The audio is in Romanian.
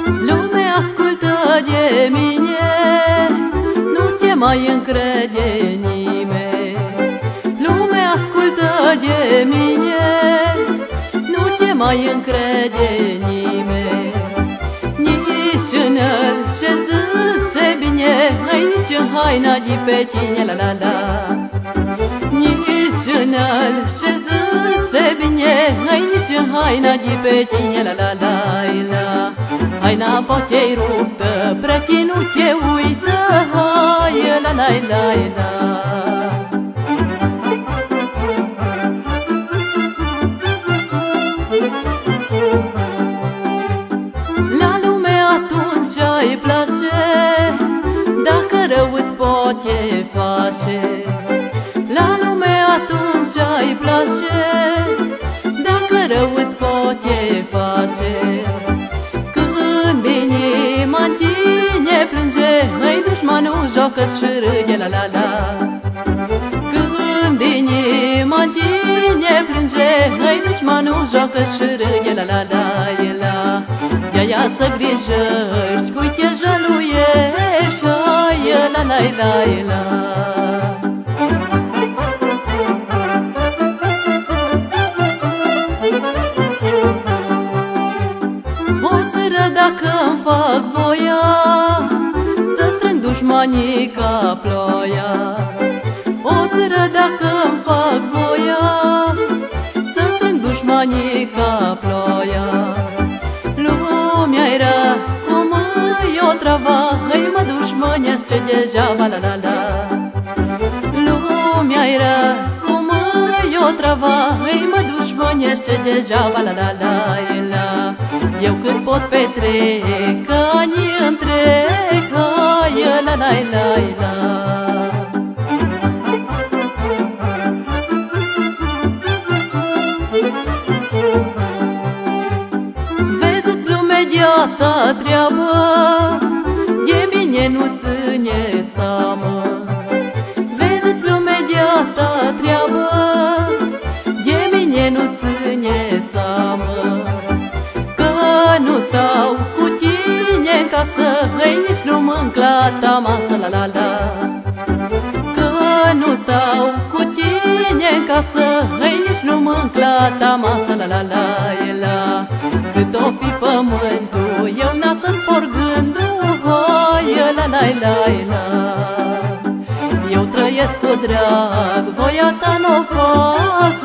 Lumea ascultă de mine, nu te mai încrede nimeni. Lumea ascultă de mine, nu te mai încrede nimeni. Nici în el ce zice bine, nici în haina de pe tine, la la la. Nici în el ce zice bine, nici în haina de pe tine, la la la la. Haina poate-i ruptă, pretii nu te uită, hai la la la la. La lume atunci îi place, dacă rău îți poate face. La lume atunci îi place, dacă rău îți poate face. Când inima în tine plânge, îi dușmanul joacă și râde, la la la. Când inima în tine plânge, îi dușmanul joacă și râde, la la la la. De-aia să grijești, cui te jăluiești, hai la la la la. Dacă-mi fac voia să strâng dușmanii ca ploaia. O țără dacă-mi fac voia să strâng dușmanii ca ploaia. Lumea-i rea, cum îi o trava, îi mă dușmănește degeaba, la la la. Lumea-i rea, cum îi o trava, îi mă dușmănește degeaba, la la la la. Eu cât pot petrec, anii întreg, hai la la la la. Vezi-ți lume de-a ta treabă, de mine nu ține seamă. Vezi-ți lume de-a ta treabă, de mine nu ține seamă. Nu stau cu tine în casă, hăi, nici nu mânc la ta masă, la la la. Că nu stau cu tine în casă, hăi, nici nu mânc la ta masă, la la la la. Cât o fi pământul, eu n-a să-ți por gândul, hai la la la la. Eu trăiesc cu drag, voia ta n-o fac,